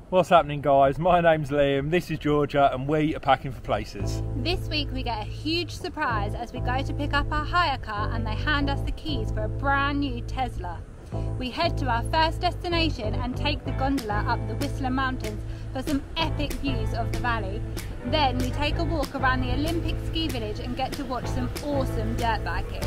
What's happening, guys? My name's Liam, this is Georgia, and we are packing for places. This week we get a huge surprise as we go to pick up our hire car and they hand us the keys for a brand new Tesla. We head to our first destination and take the gondola up the Whistler Mountains for some epic views of the valley. Then we take a walk around the Olympic ski village and get to watch some awesome dirt biking.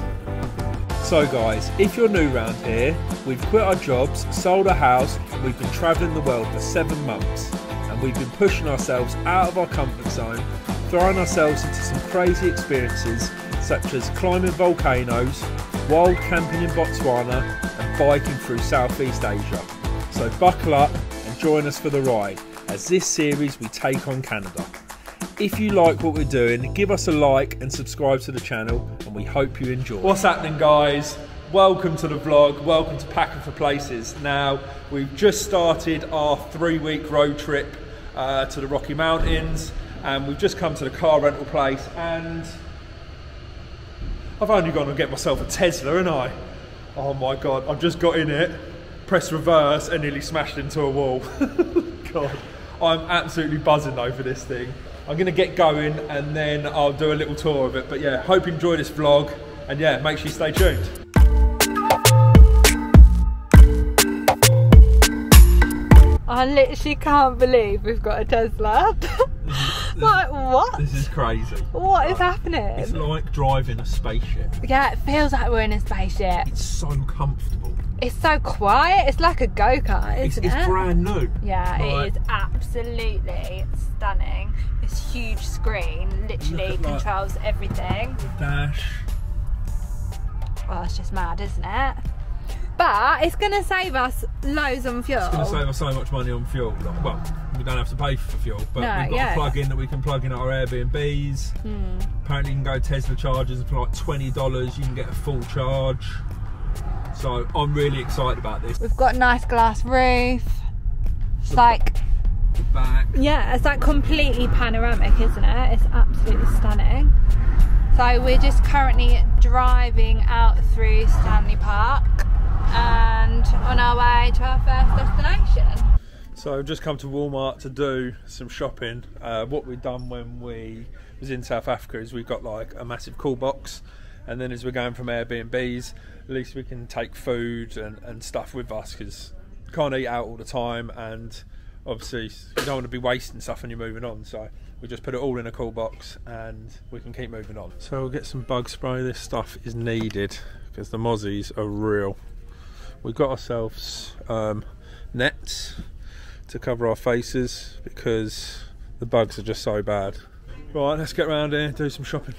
So guys, if you're new around here, we've quit our jobs, sold a house, and we've been travelling the world for 7 months. And we've been pushing ourselves out of our comfort zone, throwing ourselves into some crazy experiences such as climbing volcanoes, wild camping in Botswana, and biking through Southeast Asia. So buckle up and join us for the ride, as this series we take on Canada. If you like what we're doing, give us a like and subscribe to the channel, and we hope you enjoy. What's happening, guys? Welcome to the vlog, welcome to Packing for Places. Now, we've just started our 3-week road trip to the Rocky Mountains, and we've just come to the car rental place, and I've only gone to get myself a Tesla, haven't I? Oh my God, I've just got in it, pressed reverse and nearly smashed into a wall. God, I'm absolutely buzzing over this thing. I'm gonna get going and then I'll do a little tour of it. But yeah, hope you enjoy this vlog, and yeah, make sure you stay tuned. I literally can't believe we've got a Tesla. Like, what? This is crazy. What is happening? It's like driving a spaceship. Yeah, it feels like we're in a spaceship. It's so comfortable. It's so quiet. It's like a go-kart, isn't it? It's brand new. Yeah, it is absolutely stunning. This huge screen literally controls everything. The dash. Well, it's just mad, isn't it? But it's going to save us loads on fuel. It's going to save us so much money on fuel. Well, we don't have to pay for fuel, but we've got a plug-in that we can plug in at our Airbnbs. Apparently you can go Tesla chargers for like $20, you can get a full charge. So I'm really excited about this. We've got a nice glass roof. It's like the back. Yeah, it's like completely panoramic, isn't it? It's absolutely stunning. So we're just currently driving out through Stanley Park and on our way to our first destination. So I've just come to Walmart to do some shopping. What we've done when we was in South Africa is we've got like a massive cool box, and then as we're going from Airbnbs, at least we can take food and stuff with us, because you can't eat out all the time, and obviously you don't want to be wasting stuff when you're moving on. So we just put it all in a cool box and we can keep moving on. So we'll get some bug spray. This stuff is needed because the mozzies are real. We've got ourselves nets to cover our faces because the bugs are just so bad. Right, let's get around here, do some shopping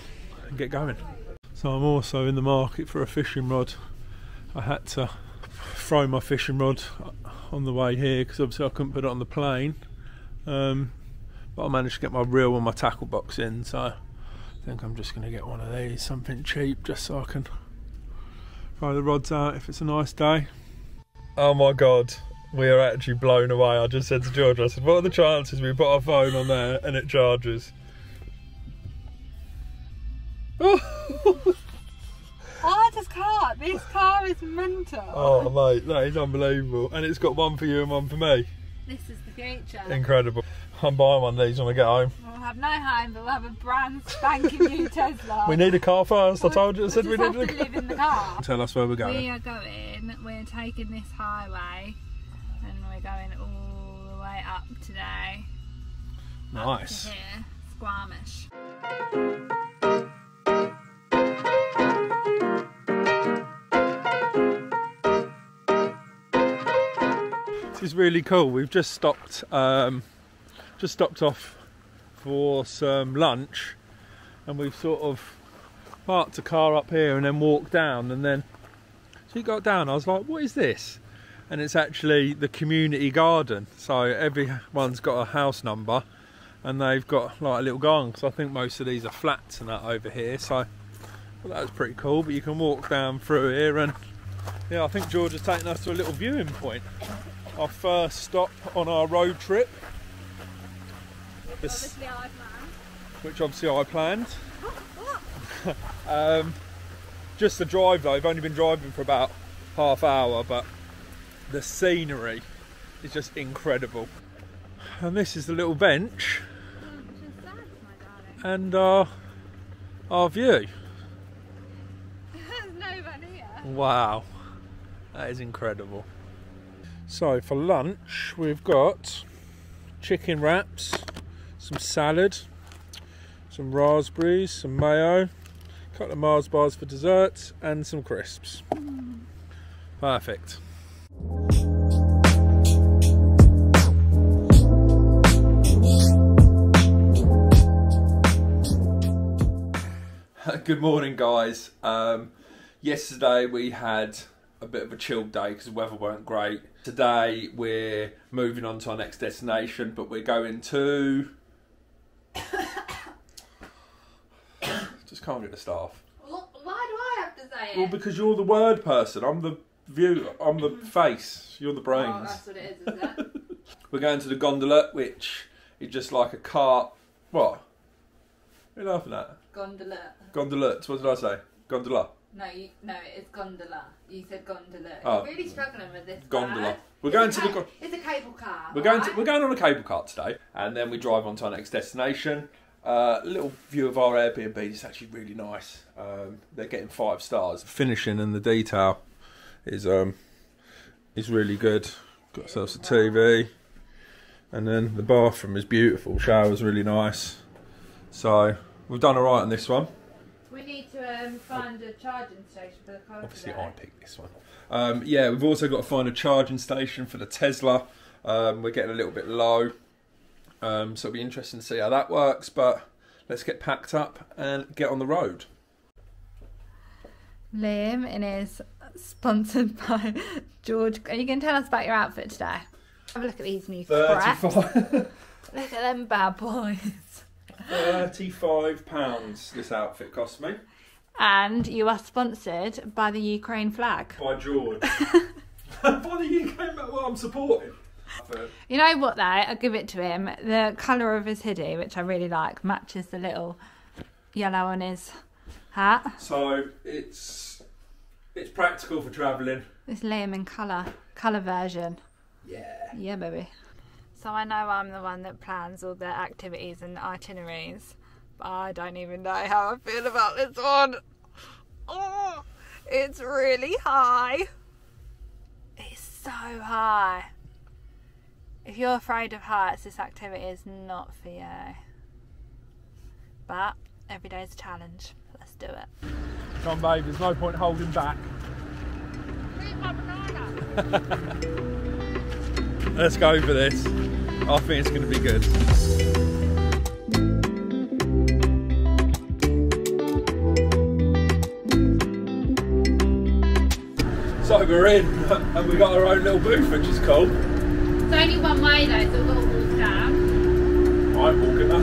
and get going. So I'm also in the market for a fishing rod. I had to throw my fishing rod on the way here because obviously I couldn't put it on the plane. But I managed to get my reel and my tackle box in, so I think I'm just going to get one of these, something cheap, just so I can throw the rods out if it's a nice day. Oh my God, we are actually blown away. I just said to George, I said, what are the chances we put our phone on there and it charges? Oh, I just can't. This car is mental. Oh mate, that is unbelievable. And it's got one for you and one for me. This is the future. Incredible. I'm buying one of these when we get home. We'll have no home, but we'll have a brand spanking new Tesla. We need a car first. I told you. I said we need to live in the car. Tell us where we're going. We are going. We're taking this highway, and we're going all the way up today. Nice. Up to here, Squamish. This is really cool. We've just stopped off for some lunch, and we've sort of parked a car up here and then walked down, and then so you got down, I was like, what is this? And it's actually the community garden. So everyone's got a house number and they've got like a little garden, because I think most of these are flats and that over here. So well, that was pretty cool. But you can walk down through here, and yeah, I think George has taken us to a little viewing point. Our first stop on our road trip. Which obviously I planned. Just the drive though, I've only been driving for about half hour, but the scenery is just incredible. And this is the little bench and our view. There's no one here. Wow, that is incredible. So for lunch we've got chicken wraps, some salad, some raspberries, some mayo, a couple of Mars bars for dessert, and some crisps. Perfect. Good morning, guys. Yesterday we had a bit of a chilled day because the weather weren't great. Today we're moving on to our next destination, but we're going to... Just can't get the staff. Why do I have to say it? Well, because you're the word person. I'm the view. I'm the face. You're the brains. Oh, that's what it is it? We're going to the Gondola, which is just like a cart. What? What are you laughing at? Gondola. Gondola. What did I say? Gondola. No, it's gondola. You said gondola. Oh. You're really struggling with this. Gondola. Brad. We're going to the. It's a cable car. We're going on a cable cart today, and then we drive on to our next destination. Little view of our Airbnb. It's actually really nice. They're getting 5 stars. Finishing and the detail is really good. Got ourselves a TV, and then the bathroom is beautiful. Shower's really nice. So we've done alright on this one. We need to find a charging station for the car. Obviously, today. I picked this one. Yeah, we've also got to find a charging station for the Tesla. We're getting a little bit low. So it'll be interesting to see how that works, but let's get packed up and get on the road. Liam is sponsored by George. Are you going to tell us about your outfit today? Have a look at these new cracks. 35. Look at them bad boys. £35 this outfit cost me. And you are sponsored by the Ukraine flag. By George. By the UK, well, I'm supporting. You know what though, I'll give it to him. The colour of his hoodie, which I really like, matches the little yellow on his hat. So it's practical for travelling. It's Liam in colour version. Yeah. Yeah, baby. So I know I'm the one that plans all the activities and itineraries, but I don't even know how I feel about this one. Oh, it's really high. It's so high. If you're afraid of heights, this activity is not for you. But every day is a challenge. Let's do it. Come on, babe, there's no point holding back. Let's go for this. I think it's going to be good. So we're in, and we got our own little booth, which is cool. It's only one way though, so we've got to walk down. I'm walking up.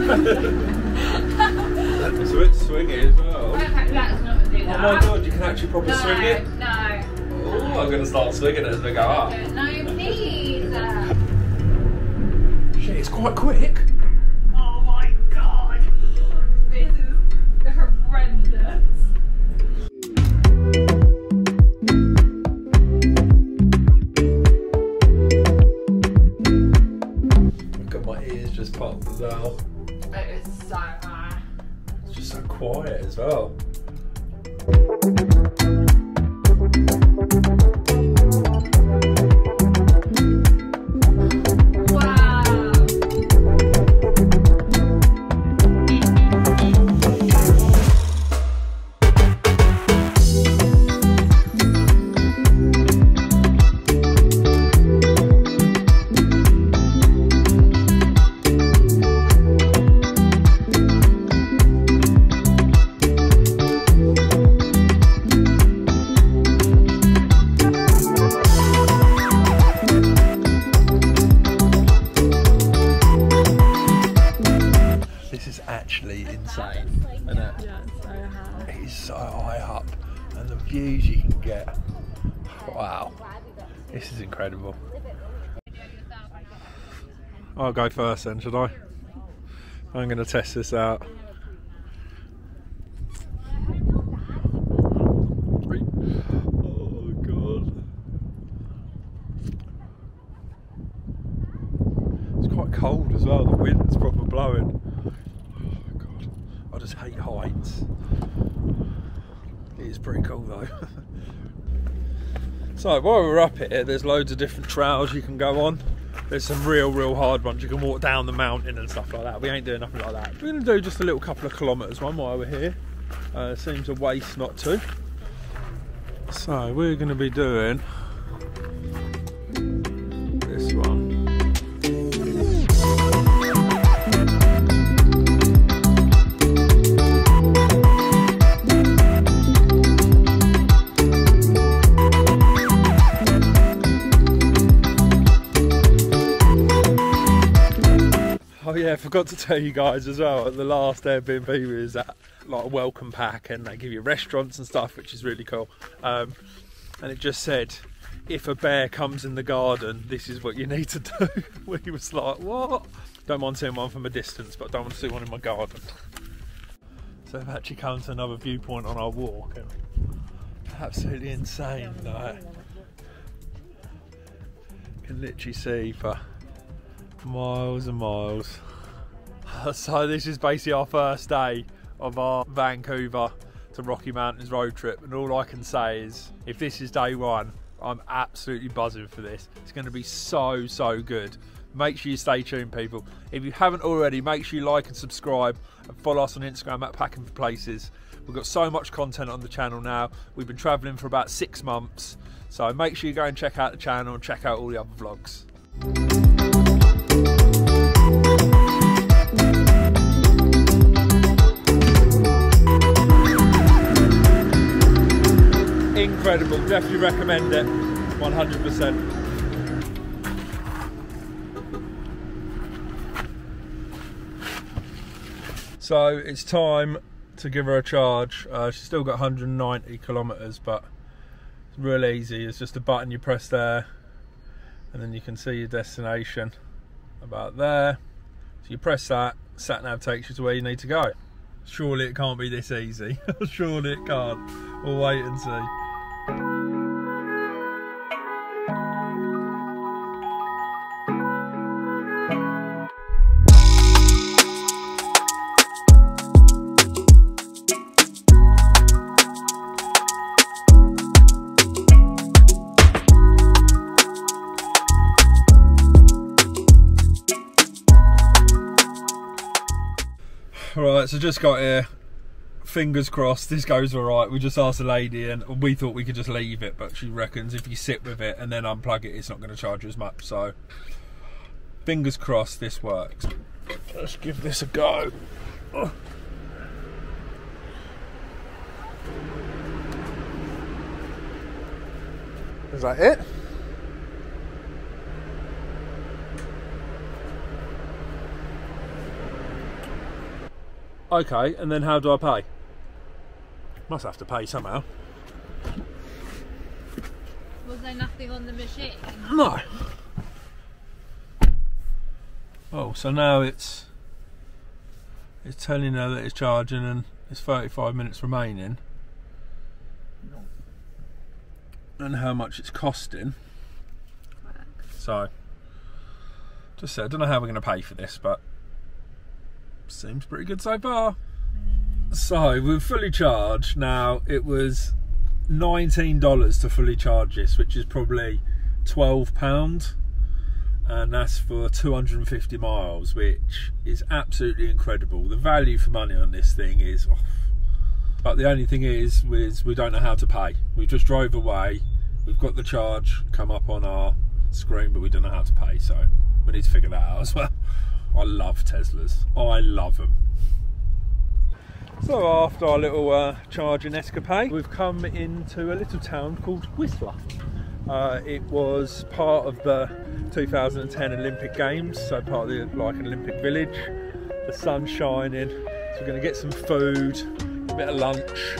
So it's swinging as well. Okay, let's not do that. Oh my god, you can actually probably swing it? No. Oh, I'm going to start swinging it as we go up. No, please. Shit, it's quite quick. Oh my god. This is horrendous. Look at my ears just popped as well. It is so high. It's just so quiet as well. Actually insane, isn't it? Yeah, it's so high. It is so high up, and the views you can get. Wow, this is incredible. I'll go first then, should I? I'm going to test this out. Oh god, it's quite cold as well. The wind's proper blowing. Oh God, I just hate heights. It is pretty cool though. So while we're up here, there's loads of different trails you can go on. There's some real hard ones. You can walk down the mountain and stuff like that. We ain't doing nothing like that. We're going to do just a little couple of kilometres one while we're here. Seems a waste not to. So we're going to be doing this one. Oh yeah, I forgot to tell you guys as well, at the last Airbnb we was at, like a welcome pack, and they give you restaurants and stuff, which is really cool. And it just said, if a bear comes in the garden, this is what you need to do. We was like, what? Don't mind seeing one from a distance, but I don't want to see one in my garden. So we've actually come to another viewpoint on our walk, and absolutely insane. Like, you can literally see for miles and miles. So this is basically our first day of our Vancouver to Rocky Mountains road trip, and all I can say is, if this is day one, I'm absolutely buzzing for this. It's going to be so good. Make sure you stay tuned, people. If you haven't already, make sure you like and subscribe and follow us on Instagram at Packing for Places. We've got so much content on the channel now. We've been travelling for about 6 months, so make sure you go and check out the channel and check out all the other vlogs. Incredible, definitely recommend it, 100%. So it's time to give her a charge. She's still got 190 kilometres, but it's real easy. It's just a button you press there, and then you can see your destination about there. So you press that, sat nav takes you to where you need to go. Surely it can't be this easy. Surely it can't. We'll wait and see. Right, so just got here. Fingers crossed this goes alright. We just asked the lady and we thought we could just leave it, but she reckons if you sit with it and then unplug it, it's not going to charge as much. So fingers crossed this works. Let's give this a go. Oh. Is that it? Okay, and then how do I pay? Must have to pay somehow. Was there nothing on the machine? No. Oh, so now it's telling her that it's charging and it's 35 minutes remaining. And how much it's costing. So, just said, I don't know how we're going to pay for this, but seems pretty good so far. So we're fully charged now. It was $19 to fully charge this, which is probably £12, and that's for 250 miles, which is absolutely incredible. The value for money on this thing is off. But the only thing is we don't know how to pay. We just drove away, we've got the charge come up on our screen, but we don't know how to pay, so we need to figure that out as well. I love Teslas, I love them. So after our little charging escapade, we've come into a little town called Whistler. It was part of the 2010 Olympic Games, so part of the an Olympic village. The sun's shining, so we're going to get some food, a bit of lunch,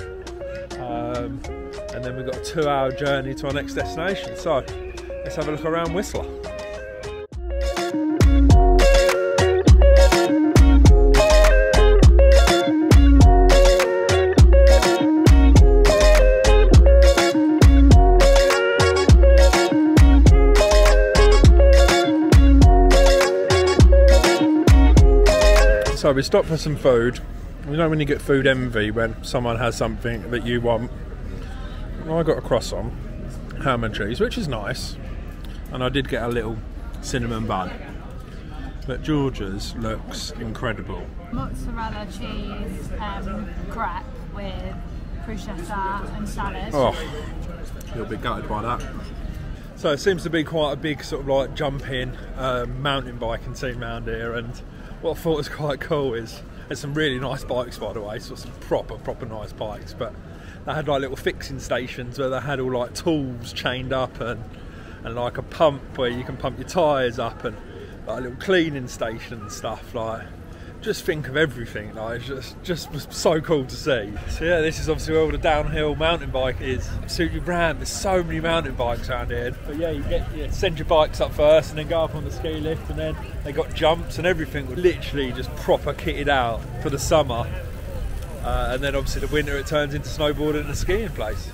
and then we've got a 2-hour journey to our next destination. So let's have a look around Whistler. So we stopped for some food. You know when you get food envy when someone has something that you want. Well, I got a croissant, ham and cheese, which is nice, and I did get a little cinnamon bun. But George's looks incredible. Mozzarella cheese crepe with bruschetta and salad. Oh, a little bit gutted by that. So it seems to be quite a big sort of like jumping mountain biking scene around here, and what I thought was quite cool is there's some really nice bikes, by the way, so some proper nice bikes, but they had like little fixing stations where they had all like tools chained up and like a pump where you can pump your tyres up, and like a little cleaning station and stuff. Like, just think of everything. Like, it's just was so cool to see. So yeah, this is obviously where all the downhill mountain bike is. Absolutely grand. There's so many mountain bikes around here. But yeah, you send your bikes up first and then go up on the ski lift, and then they got jumps and everything. Literally just proper kitted out for the summer. And then obviously the winter it turns into snowboarding and a skiing place.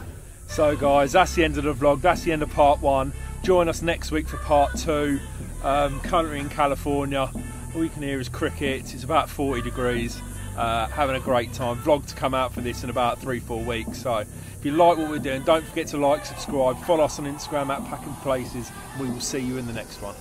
So guys, that's the end of the vlog. That's the end of part 1. Join us next week for part 2. Currently in California. All you can hear is crickets. It's about 40 degrees. Having a great time. Vlog to come out for this in about 3-4 weeks. So if you like what we're doing, don't forget to like, subscribe, follow us on Instagram at Packing Places. We will see you in the next one.